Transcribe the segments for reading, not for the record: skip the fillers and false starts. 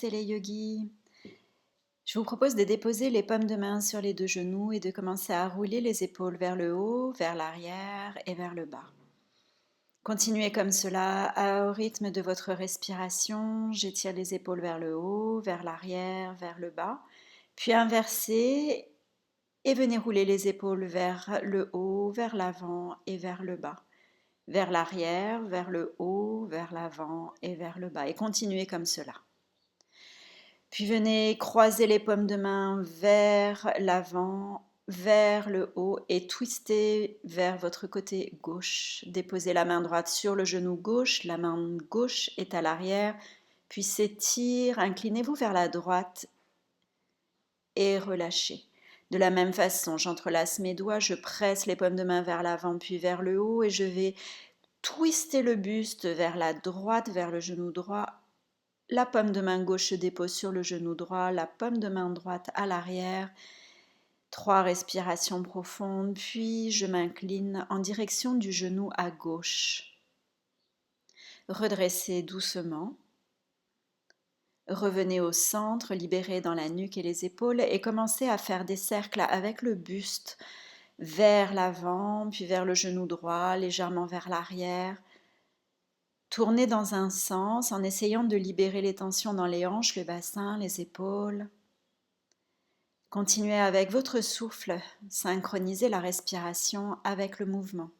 Namaste les yogis. Je vous propose de déposer les paumes de main sur les deux genoux et de commencer à rouler les épaules vers le haut, vers l'arrière et vers le bas. Continuez comme cela au rythme de votre respiration. J'étire les épaules vers le haut, vers l'arrière, vers le bas. Puis inversez et venez rouler les épaules vers le haut, vers l'avant et vers le bas. Vers l'arrière, vers le haut, vers l'avant et vers le bas. Et continuez comme cela. Puis venez croiser les paumes de main vers l'avant, vers le haut et twistez vers votre côté gauche. Déposez la main droite sur le genou gauche, la main gauche est à l'arrière, puis s'étire, inclinez-vous vers la droite et relâchez. De la même façon, j'entrelace mes doigts, je presse les paumes de main vers l'avant puis vers le haut et je vais twister le buste vers la droite, vers le genou droit. La paume de main gauche se dépose sur le genou droit, la paume de main droite à l'arrière. 3 respirations profondes, puis je m'incline en direction du genou à gauche. Redressez doucement. Revenez au centre, libérez dans la nuque et les épaules et commencez à faire des cercles avec le buste vers l'avant, puis vers le genou droit, légèrement vers l'arrière. Tournez dans un sens en essayant de libérer les tensions dans les hanches, le bassin, les épaules. Continuez avec votre souffle, synchronisez la respiration avec le mouvement.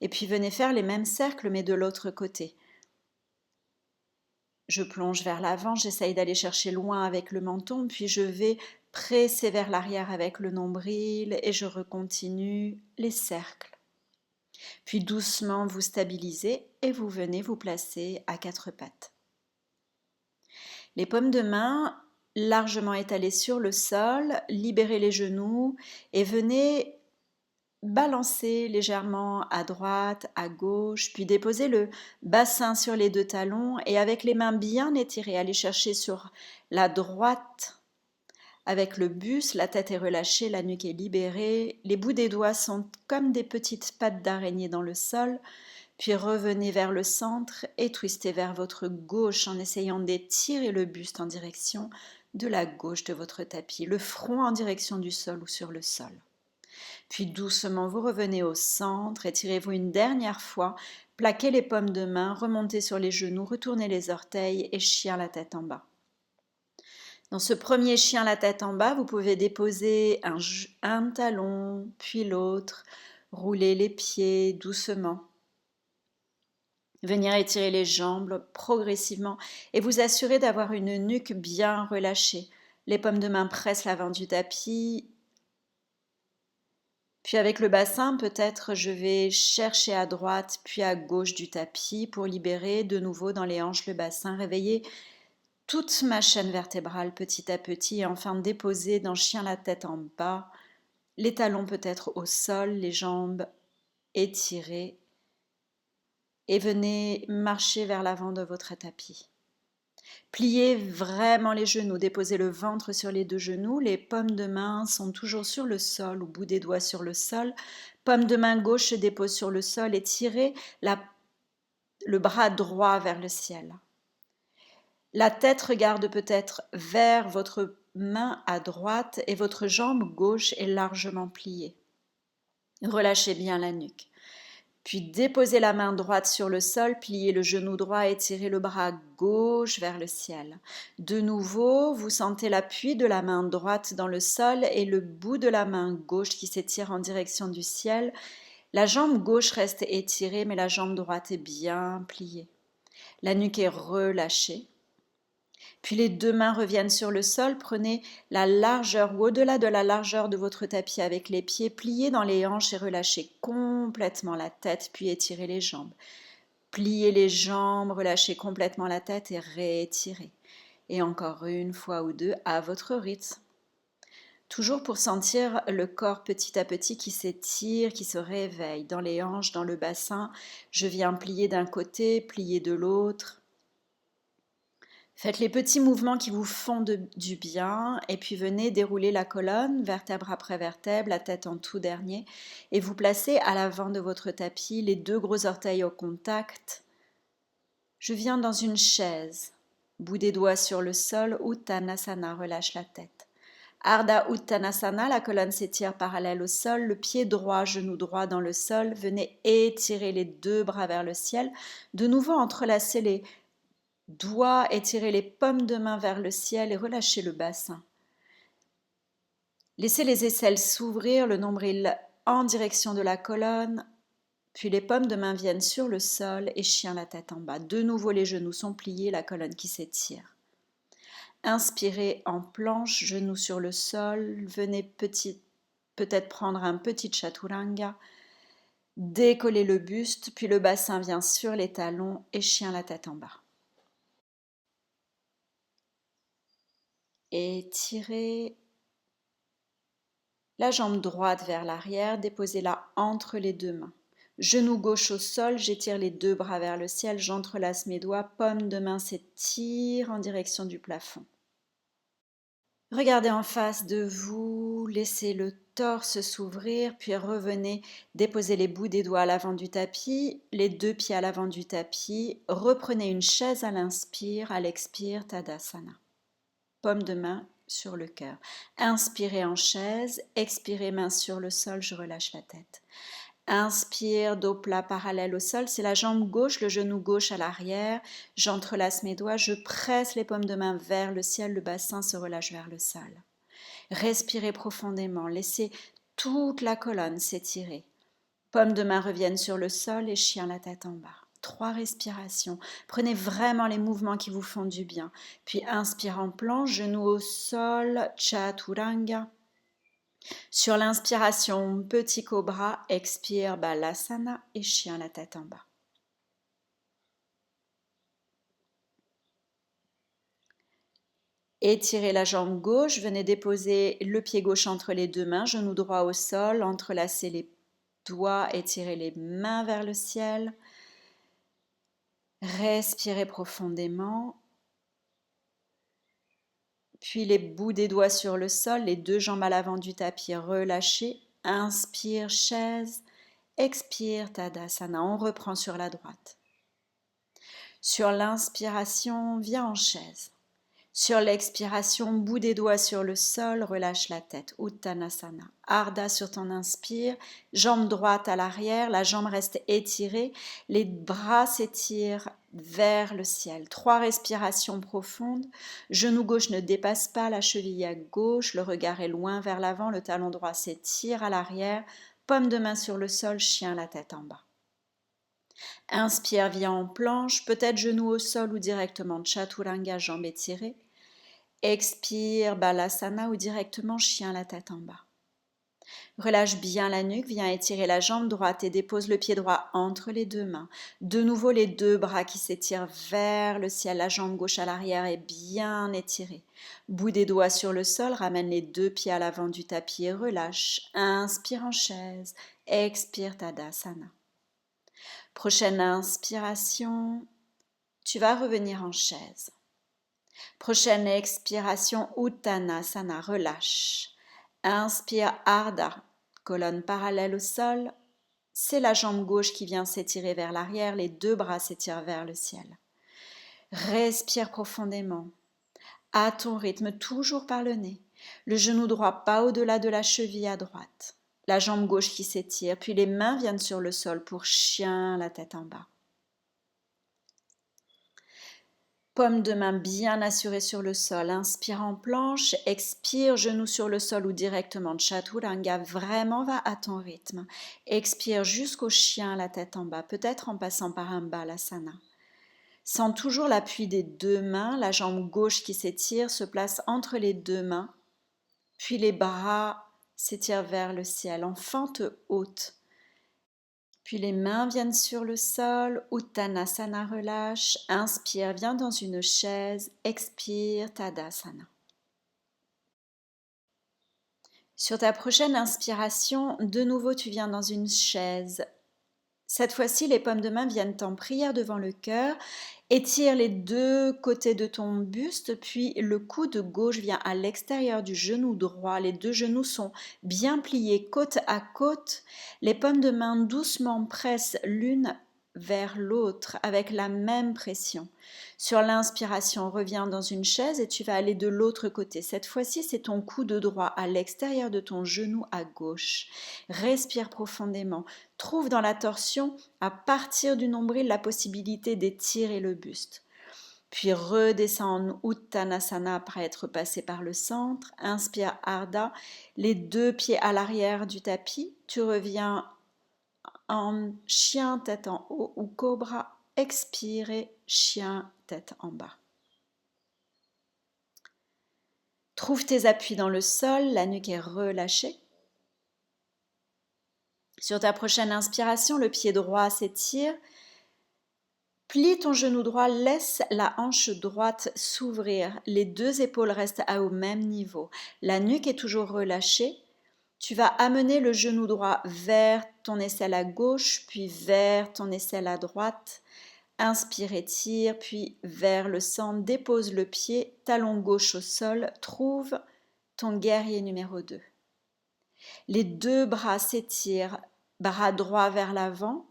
Et puis venez faire les mêmes cercles mais de l'autre côté. Je plonge vers l'avant, j'essaye d'aller chercher loin avec le menton, puis je vais presser vers l'arrière avec le nombril et je recontinue les cercles. Puis doucement vous stabilisez et vous venez vous placer à 4 pattes. Les paumes de main largement étalées sur le sol, libérez les genoux et venez balancer légèrement à droite, à gauche, puis déposez le bassin sur les 2 talons et avec les mains bien étirées, allez chercher sur la droite avec le buste, la tête est relâchée, la nuque est libérée, les bouts des doigts sont comme des petites pattes d'araignée dans le sol. Puis revenez vers le centre et twistez vers votre gauche en essayant d'étirer le buste en direction de la gauche de votre tapis, le front en direction du sol ou sur le sol. Puis doucement vous revenez au centre, étirez-vous une dernière fois, plaquez les paumes de main, remontez sur les genoux, retournez les orteils et chien la tête en bas. Dans ce premier chien la tête en bas, vous pouvez déposer un talon, puis l'autre, rouler les pieds doucement. Venir étirer les jambes progressivement et vous assurer d'avoir une nuque bien relâchée. Les paumes de main pressent l'avant du tapis. Puis avec le bassin, peut-être je vais chercher à droite puis à gauche du tapis pour libérer de nouveau dans les hanches le bassin, réveiller toute ma chaîne vertébrale petit à petit et enfin déposer dans chien la tête en bas, les talons peut-être au sol, les jambes étirées. Et venez marcher vers l'avant de votre tapis. Pliez vraiment les genoux, déposez le ventre sur les 2 genoux, les paumes de main sont toujours sur le sol, au bout des doigts sur le sol. Paume de main gauche se dépose sur le sol et tirez le bras droit vers le ciel. La tête regarde peut-être vers votre main à droite et votre jambe gauche est largement pliée. Relâchez bien la nuque. Puis déposez la main droite sur le sol, pliez le genou droit et tirez le bras gauche vers le ciel. De nouveau, vous sentez l'appui de la main droite dans le sol et le bout de la main gauche qui s'étire en direction du ciel. La jambe gauche reste étirée, mais la jambe droite est bien pliée. La nuque est relâchée. Puis les 2 mains reviennent sur le sol, prenez la largeur ou au-delà de la largeur de votre tapis avec les pieds, pliez dans les hanches et relâchez complètement la tête, puis étirez les jambes. Pliez les jambes, relâchez complètement la tête et réétirez. Et encore une fois ou 2 à votre rythme. Toujours pour sentir le corps petit à petit qui s'étire, qui se réveille dans les hanches, dans le bassin. Je viens plier d'un côté, plier de l'autre. Faites les petits mouvements qui vous font du bien et puis venez dérouler la colonne, vertèbre après vertèbre, la tête en tout dernier et vous placez à l'avant de votre tapis, les 2 gros orteils au contact. Je viens dans une chaise. bout des doigts sur le sol, Uttanasana, relâche la tête. Ardha Uttanasana, la colonne s'étire parallèle au sol, le pied droit, genou droit dans le sol, venez étirer les deux bras vers le ciel, de nouveau entrelacer les doigts, étirer les paumes de main vers le ciel et relâcher le bassin. Laissez les aisselles s'ouvrir, le nombril en direction de la colonne, puis les paumes de main viennent sur le sol et chien la tête en bas. De nouveau, les genoux sont pliés, la colonne qui s'étire. Inspirez en planche, genoux sur le sol. Venez peut-être prendre un petit chaturanga. Décollez le buste, puis le bassin vient sur les talons et chien la tête en bas. Étirez la jambe droite vers l'arrière, déposez-la entre les deux mains. Genou gauche au sol, j'étire les deux bras vers le ciel, j'entrelace mes doigts, paume de main s'étire en direction du plafond. Regardez en face de vous, laissez le torse s'ouvrir, puis revenez déposer les bouts des doigts à l'avant du tapis, les deux pieds à l'avant du tapis, reprenez une chaise à l'inspire, à l'expire, Tadasana. Paume de main sur le cœur. Inspirez en chaise, expirez main sur le sol, je relâche la tête. Inspire, dos plat parallèle au sol, c'est la jambe gauche, le genou gauche à l'arrière, j'entrelace mes doigts, je presse les paumes de main vers le ciel, le bassin se relâche vers le sol. Respirez profondément, laissez toute la colonne s'étirer. Paumes de main reviennent sur le sol et chien la tête en bas. 3 respirations. Prenez vraiment les mouvements qui vous font du bien. Puis inspire en planche, genoux au sol, chaturanga. Sur l'inspiration, petit cobra, expire, balasana et chien la tête en bas. Étirez la jambe gauche, venez déposer le pied gauche entre les deux mains, genou droit au sol, entrelacez les doigts, étirez les mains vers le ciel. Respirez profondément. Puis les bouts des doigts sur le sol, les deux jambes à l'avant du tapis relâchées. Inspire, chaise. Expire, Tadasana. On reprend sur la droite. Sur l'inspiration, viens en chaise. Sur l'expiration, bout des doigts sur le sol, relâche la tête. Uttanasana. Ardha sur ton inspire, jambe droite à l'arrière, la jambe reste étirée, les bras s'étirent vers le ciel. 3 respirations profondes. Genou gauche ne dépasse pas la cheville à gauche, le regard est loin vers l'avant, le talon droit s'étire à l'arrière, paume de main sur le sol, chien la tête en bas. Inspire, viens en planche, peut-être genou au sol ou directement chaturanga, jambes étirées. Expire, balasana ou directement chien la tête en bas. Relâche bien la nuque, viens étirer la jambe droite et dépose le pied droit entre les deux mains. De nouveau les deux bras qui s'étirent vers le ciel, la jambe gauche à l'arrière est bien étirée. Bout des doigts sur le sol, ramène les deux pieds à l'avant du tapis et relâche. Inspire en chaise, expire Tadasana. Prochaine inspiration, tu vas revenir en chaise. Prochaine expiration, Uttanasana, relâche. Inspire, Ardha, colonne parallèle au sol. C'est la jambe gauche qui vient s'étirer vers l'arrière, les deux bras s'étirent vers le ciel. Respire profondément, à ton rythme, toujours par le nez. Le genou droit pas au-delà de la cheville à droite. La jambe gauche qui s'étire, puis les mains viennent sur le sol pour chien, la tête en bas. Paume de main bien assurée sur le sol, inspire en planche, expire, genou sur le sol ou directement chaturanga, vraiment va à ton rythme. Expire jusqu'au chien, la tête en bas, peut-être en passant par un balasana. Sens toujours l'appui des deux mains, la jambe gauche qui s'étire se place entre les deux mains, puis les bras s'étirent vers le ciel en fente haute. Puis les mains viennent sur le sol, Uttanasana relâche, inspire, viens dans une chaise, expire, Tadasana. Sur ta prochaine inspiration, de nouveau tu viens dans une chaise. Cette fois-ci, les paumes de main viennent en prière devant le cœur. Étire les deux côtés de ton buste, puis le coude gauche vient à l'extérieur du genou droit. Les deux genoux sont bien pliés côte à côte. Les paumes de main doucement pressent l'une vers l'autre avec la même pression. Sur l'inspiration, reviens dans une chaise et tu vas aller de l'autre côté. Cette fois-ci, c'est ton coude droit à l'extérieur de ton genou à gauche. Respire profondément. Trouve dans la torsion, à partir du nombril, la possibilité d'étirer le buste. Puis redescends en Uttanasana après être passé par le centre. Inspire Ardha, les deux pieds à l'arrière du tapis. Tu reviens en chien tête en haut ou cobra. Expirez, chien tête en bas. Trouve tes appuis dans le sol, la nuque est relâchée. Sur ta prochaine inspiration, le pied droit s'étire. Plie ton genou droit, laisse la hanche droite s'ouvrir. Les deux épaules restent au même niveau. La nuque est toujours relâchée. Tu vas amener le genou droit vers ton aisselle à gauche, puis vers ton aisselle à droite. Inspire, étire, puis vers le centre. Dépose le pied, talon gauche au sol. Trouve ton guerrier numéro 2. Les deux bras s'étirent, bras droit vers l'avant.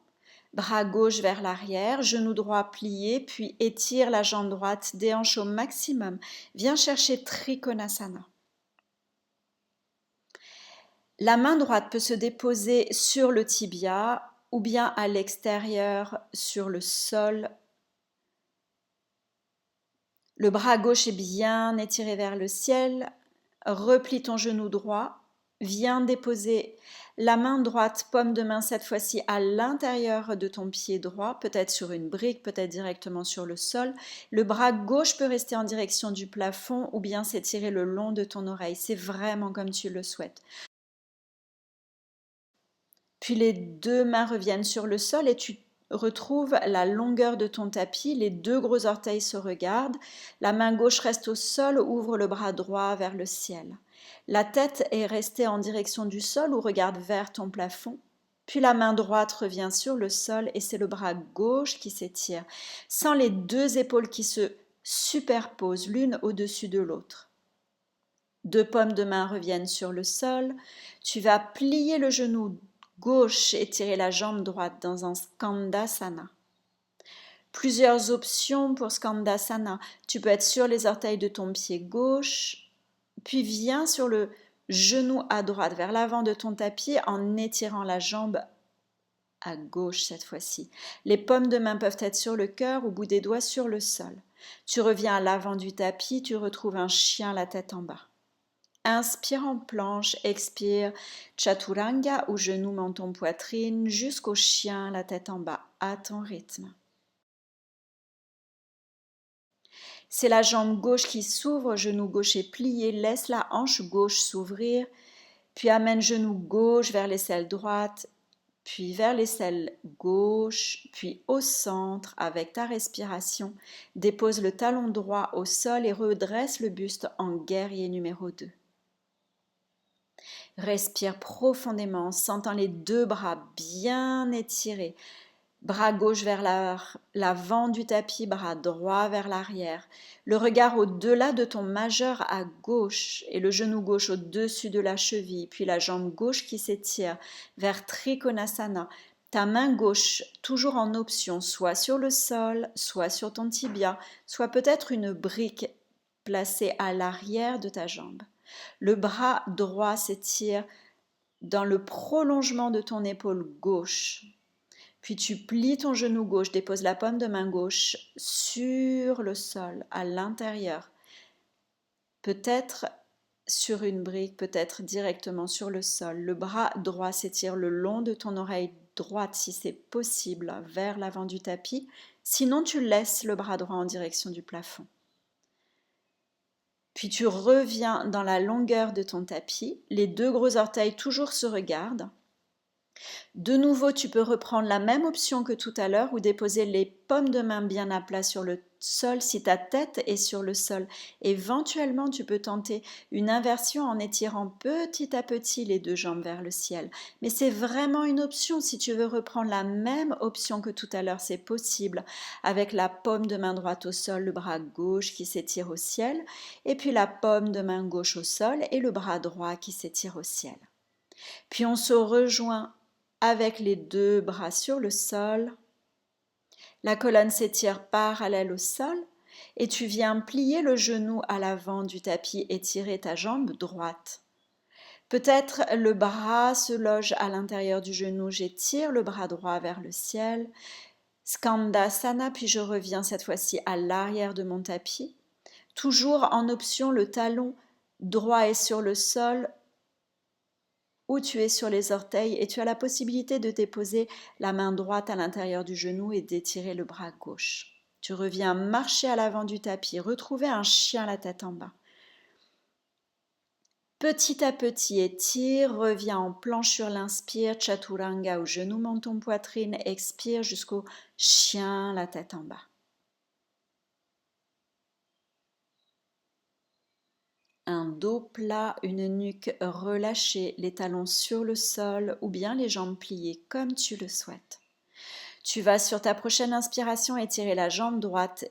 Bras gauche vers l'arrière, genou droit plié, puis étire la jambe droite, déhanche au maximum. Viens chercher Trikonasana. La main droite peut se déposer sur le tibia ou bien à l'extérieur sur le sol. Le bras gauche est bien étiré vers le ciel. Replie ton genou droit. Viens déposer la main droite, paume de main cette fois-ci à l'intérieur de ton pied droit, peut-être sur une brique, peut-être directement sur le sol. Le bras gauche peut rester en direction du plafond ou bien s'étirer le long de ton oreille. C'est vraiment comme tu le souhaites. Puis les deux mains reviennent sur le sol et tu retrouves la longueur de ton tapis. Les deux gros orteils se regardent. La main gauche reste au sol, ouvre le bras droit vers le ciel. La tête est restée en direction du sol ou regarde vers ton plafond. Puis la main droite revient sur le sol et c'est le bras gauche qui s'étire, sans les deux épaules qui se superposent l'une au-dessus de l'autre. Deux paumes de main reviennent sur le sol. Tu vas plier le genou gauche et tirer la jambe droite dans un Skandasana. Plusieurs options pour Skandasana. Tu peux être sur les orteils de ton pied gauche, puis viens sur le genou à droite vers l'avant de ton tapis en étirant la jambe à gauche cette fois-ci. Les paumes de main peuvent être sur le cœur, au bout des doigts sur le sol. Tu reviens à l'avant du tapis, tu retrouves un chien la tête en bas. Inspire en planche, expire Chaturanga ou genou, menton, poitrine jusqu'au chien la tête en bas à ton rythme. C'est la jambe gauche qui s'ouvre, genou gauche est plié, laisse la hanche gauche s'ouvrir, puis amène genou gauche vers l'aisselle droite, puis vers l'aisselle gauche, puis au centre avec ta respiration. Dépose le talon droit au sol et redresse le buste en guerrier numéro 2. Respire profondément en sentant les deux bras bien étirés. Bras gauche vers l'avant du tapis, bras droit vers l'arrière. Le regard au-delà de ton majeur à gauche et le genou gauche au-dessus de la cheville, puis la jambe gauche qui s'étire vers Trikonasana. Ta main gauche, toujours en option, soit sur le sol, soit sur ton tibia, soit peut-être une brique placée à l'arrière de ta jambe. Le bras droit s'étire dans le prolongement de ton épaule gauche. Puis tu plies ton genou gauche, dépose la paume de main gauche sur le sol, à l'intérieur. Peut-être sur une brique, peut-être directement sur le sol. Le bras droit s'étire le long de ton oreille droite si c'est possible, vers l'avant du tapis. Sinon, tu laisses le bras droit en direction du plafond. Puis tu reviens dans la longueur de ton tapis. Les deux gros orteils toujours se regardent. De nouveau, tu peux reprendre la même option que tout à l'heure ou déposer les paumes de main bien à plat sur le sol si ta tête est sur le sol. Éventuellement, tu peux tenter une inversion en étirant petit à petit les deux jambes vers le ciel. Mais c'est vraiment une option. Si tu veux reprendre la même option que tout à l'heure, c'est possible avec la paume de main droite au sol, le bras gauche qui s'étire au ciel, et puis la paume de main gauche au sol et le bras droit qui s'étire au ciel. Puis on se rejoint avec les deux bras sur le sol. La colonne s'étire parallèle au sol et tu viens plier le genou à l'avant du tapis et tirer ta jambe droite. Peut-être le bras se loge à l'intérieur du genou, j'étire le bras droit vers le ciel. Skandasana, puis je reviens cette fois-ci à l'arrière de mon tapis. Toujours en option, le talon droit est sur le sol ou tu es sur les orteils et tu as la possibilité de déposer la main droite à l'intérieur du genou et d'étirer le bras gauche. Tu reviens marcher à l'avant du tapis, retrouver un chien la tête en bas. Petit à petit, étire, reviens en planche sur l'inspire, chaturanga ou genou, menton, poitrine, expire jusqu'au chien la tête en bas. Un dos plat, une nuque relâchée, les talons sur le sol ou bien les jambes pliées comme tu le souhaites. Tu vas sur ta prochaine inspiration étirer la jambe droite,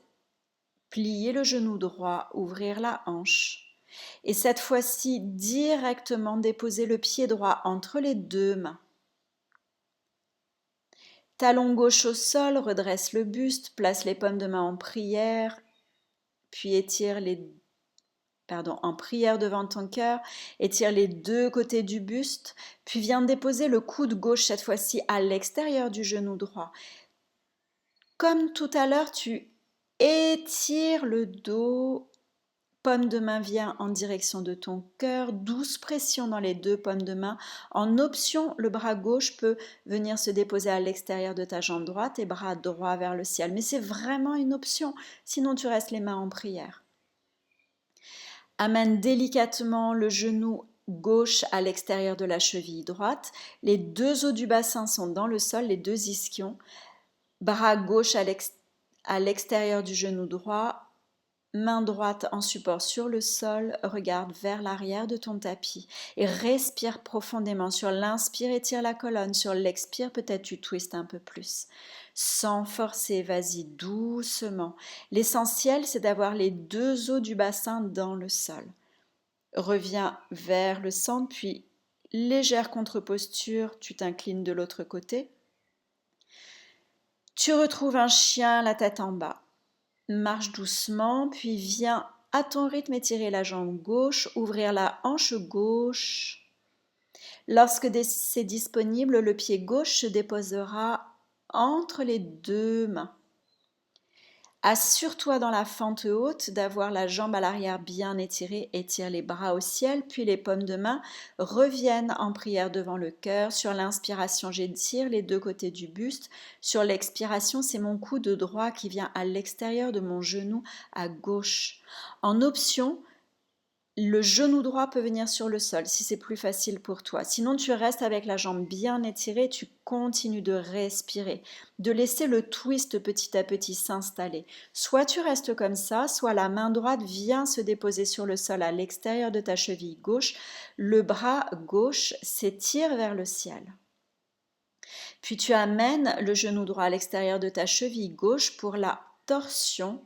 plier le genou droit, ouvrir la hanche. Et cette fois-ci, directement déposer le pied droit entre les deux mains. Talon gauche au sol, redresse le buste, place les paumes de main en prière, puis étire en prière devant ton cœur, étire les deux côtés du buste, puis viens déposer le coude gauche cette fois-ci à l'extérieur du genou droit. Comme tout à l'heure, tu étires le dos, paume de main vient en direction de ton cœur, douce pression dans les deux paumes de main. En option, le bras gauche peut venir se déposer à l'extérieur de ta jambe droite et bras droit vers le ciel. Mais c'est vraiment une option, sinon tu restes les mains en prière. Amène délicatement le genou gauche à l'extérieur de la cheville droite. Les deux os du bassin sont dans le sol, les deux ischions. Bras gauche à l'extérieur du genou droit. Main droite en support sur le sol, regarde vers l'arrière de ton tapis et respire profondément. Sur l'inspire, étire la colonne. Sur l'expire, peut-être tu twistes un peu plus. Sans forcer, vas-y doucement. L'essentiel, c'est d'avoir les deux os du bassin dans le sol. Reviens vers le centre, puis légère contre-posture, tu t'inclines de l'autre côté. Tu retrouves un chien, la tête en bas. Marche doucement, puis viens à ton rythme étirer la jambe gauche, ouvrir la hanche gauche. Lorsque c'est disponible, le pied gauche se déposera entre les deux mains. Assure-toi dans la fente haute d'avoir la jambe à l'arrière bien étirée, étire les bras au ciel, puis les paumes de main reviennent en prière devant le cœur. Sur l'inspiration, j'étire les deux côtés du buste. Sur l'expiration, c'est mon coude droit qui vient à l'extérieur de mon genou à gauche. En option, le genou droit peut venir sur le sol si c'est plus facile pour toi. Sinon, tu restes avec la jambe bien étirée, tu continues de respirer, de laisser le twist petit à petit s'installer. Soit tu restes comme ça, soit la main droite vient se déposer sur le sol à l'extérieur de ta cheville gauche. Le bras gauche s'étire vers le ciel. Puis tu amènes le genou droit à l'extérieur de ta cheville gauche pour la torsion.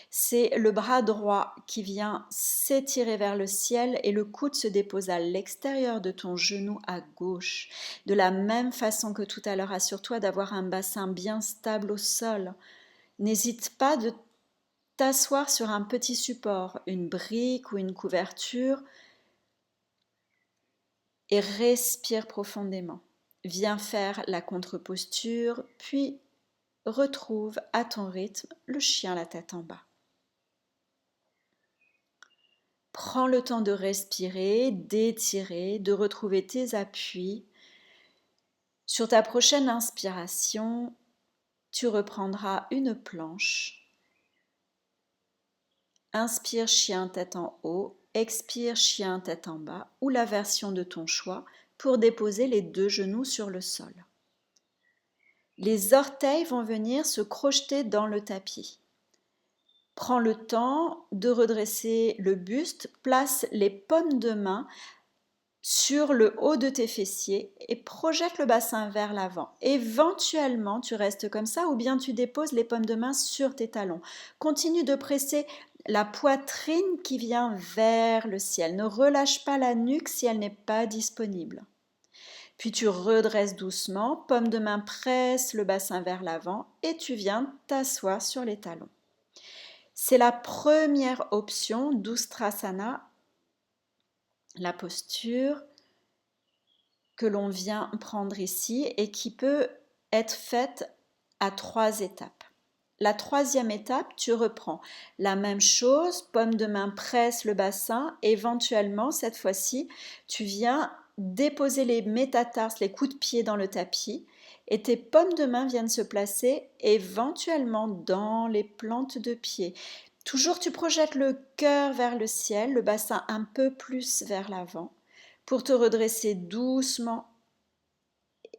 C'est le bras droit qui vient s'étirer vers le ciel et le coude se dépose à l'extérieur de ton genou à gauche. De la même façon que tout à l'heure, assure-toi d'avoir un bassin bien stable au sol. N'hésite pas de t'asseoir sur un petit support, une brique ou une couverture et respire profondément. Viens faire la contre-posture, puis retrouve à ton rythme le chien la tête en bas. Prends le temps de respirer, d'étirer, de retrouver tes appuis. Sur ta prochaine inspiration, tu reprendras une planche. Inspire chien tête en haut, expire chien tête en bas ou la version de ton choix pour déposer les deux genoux sur le sol. Les orteils vont venir se crocheter dans le tapis. Prends le temps de redresser le buste, place les paumes de main sur le haut de tes fessiers et projette le bassin vers l'avant. Éventuellement, tu restes comme ça ou bien tu déposes les paumes de main sur tes talons. Continue de presser la poitrine qui vient vers le ciel. Ne relâche pas la nuque si elle n'est pas disponible. Puis tu redresses doucement, paume de main presse le bassin vers l'avant et tu viens t'asseoir sur les talons. C'est la première option d'Ustrasana, la posture que l'on vient prendre ici et qui peut être faite à 3 étapes. La troisième étape, tu reprends la même chose, paume de main presse le bassin, éventuellement cette fois-ci, tu viens déposer les métatarses, les coups de pied dans le tapis et tes paumes de main viennent se placer éventuellement dans les plantes de pied. Toujours tu projettes le cœur vers le ciel, le bassin un peu plus vers l'avant pour te redresser doucement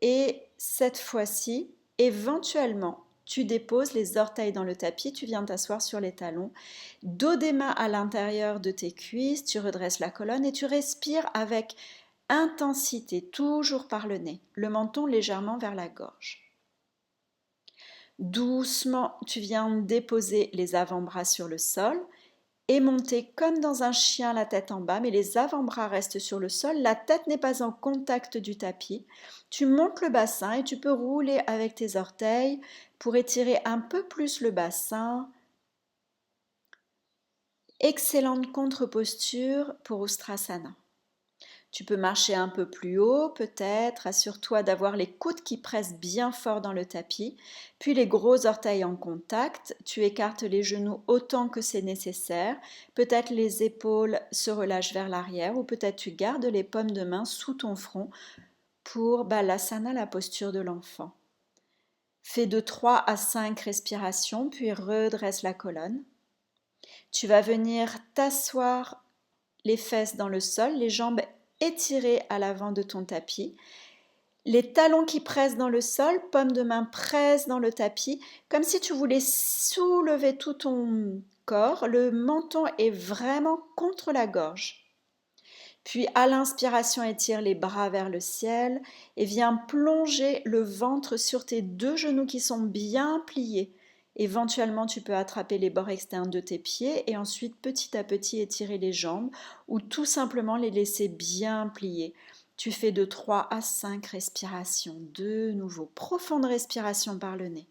et cette fois-ci, éventuellement, tu déposes les orteils dans le tapis, tu viens t'asseoir sur les talons, dos des mains à l'intérieur de tes cuisses, tu redresses la colonne et tu respires avec intensité, toujours par le nez, le menton légèrement vers la gorge. Doucement, tu viens déposer les avant-bras sur le sol et monter comme dans un chien la tête en bas, mais les avant-bras restent sur le sol, la tête n'est pas en contact du tapis. Tu montes le bassin et tu peux rouler avec tes orteils pour étirer un peu plus le bassin. Excellente contre-posture pour Ustrasana. Tu peux marcher un peu plus haut, peut-être. Assure-toi d'avoir les coudes qui pressent bien fort dans le tapis, puis les gros orteils en contact. Tu écartes les genoux autant que c'est nécessaire. Peut-être les épaules se relâchent vers l'arrière ou peut-être tu gardes les paumes de main sous ton front pour Balasana, la posture de l'enfant. Fais de 3 à 5 respirations, puis redresse la colonne. Tu vas venir t'asseoir les fesses dans le sol, les jambes étirées à l'avant de ton tapis. Les talons qui pressent dans le sol, paume de main presse dans le tapis, comme si tu voulais soulever tout ton corps. Le menton est vraiment contre la gorge. Puis à l'inspiration, étire les bras vers le ciel et viens plonger le ventre sur tes 2 genoux qui sont bien pliés. Éventuellement, tu peux attraper les bords externes de tes pieds et ensuite petit à petit étirer les jambes ou tout simplement les laisser bien pliés. Tu fais de 3 à 5 respirations. De nouveau, profonde respiration par le nez.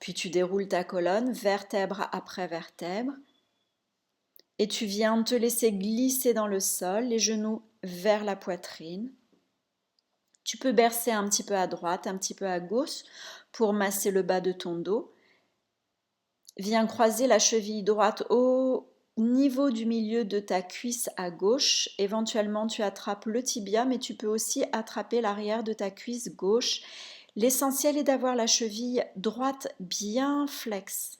Puis tu déroules ta colonne, vertèbre après vertèbre. Et tu viens te laisser glisser dans le sol, les genoux vers la poitrine. Tu peux bercer un petit peu à droite, un petit peu à gauche pour masser le bas de ton dos. Viens croiser la cheville droite au niveau du milieu de ta cuisse à gauche. Éventuellement, tu attrapes le tibia, mais tu peux aussi attraper l'arrière de ta cuisse gauche. L'essentiel est d'avoir la cheville droite bien flexe.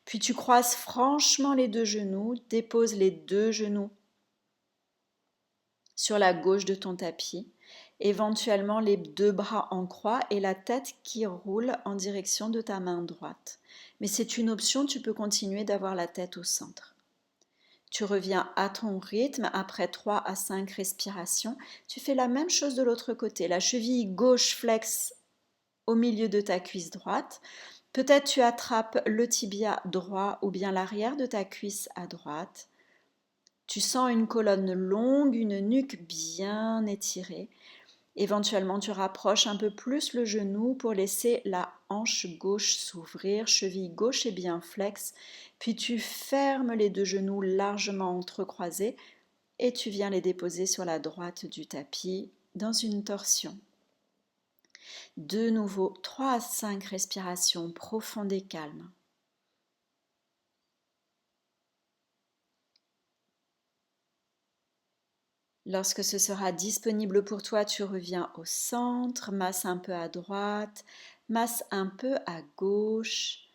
Puis tu croises franchement les 2 genoux, dépose les 2 genoux sur la gauche de ton tapis, éventuellement les 2 bras en croix et la tête qui roule en direction de ta main droite. Mais c'est une option, tu peux continuer d'avoir la tête au centre. Tu reviens à ton rythme après 3 à 5 respirations. Tu fais la même chose de l'autre côté. La cheville gauche flexe au milieu de ta cuisse droite. Peut-être tu attrapes le tibia droit ou bien l'arrière de ta cuisse à droite. Tu sens une colonne longue, une nuque bien étirée. Éventuellement, tu rapproches un peu plus le genou pour laisser la hanche gauche s'ouvrir, cheville gauche est bien flexe. Puis tu fermes les 2 genoux largement entrecroisés et tu viens les déposer sur la droite du tapis dans une torsion. De nouveau, 3 à 5 respirations profondes et calmes. Lorsque ce sera disponible pour toi, tu reviens au centre, masse un peu à droite, masse un peu à gauche.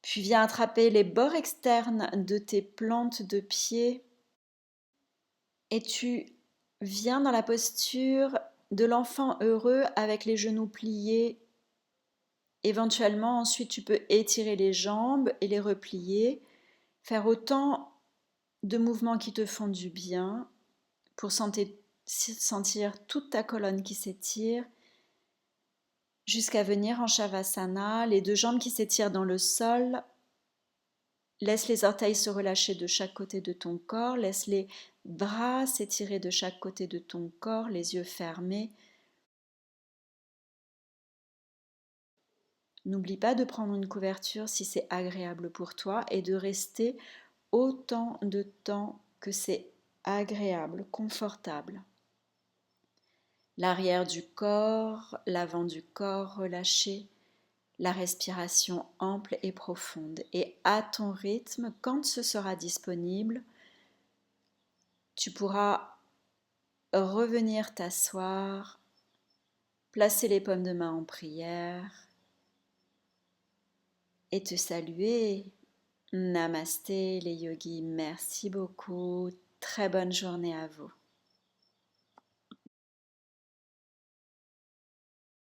Puis viens attraper les bords externes de tes plantes de pied et tu viens dans la posture de l'enfant heureux avec les genoux pliés. Éventuellement, ensuite, tu peux étirer les jambes et les replier, faire autant de mouvements qui te font du bien pour sentir toute ta colonne qui s'étire jusqu'à venir en Shavasana, les 2 jambes qui s'étirent dans le sol, Laisse les orteils se relâcher de chaque côté de ton corps, laisse les bras s'étirer de chaque côté de ton corps, les yeux fermés. N'oublie pas de prendre une couverture si c'est agréable pour toi et de rester autant de temps que c'est agréable, confortable. L'arrière du corps, l'avant du corps relâché, la respiration ample et profonde. Et à ton rythme, quand ce sera disponible, tu pourras revenir t'asseoir, placer les paumes de main en prière et te saluer. Namasté les yogis, merci beaucoup. Très bonne journée à vous.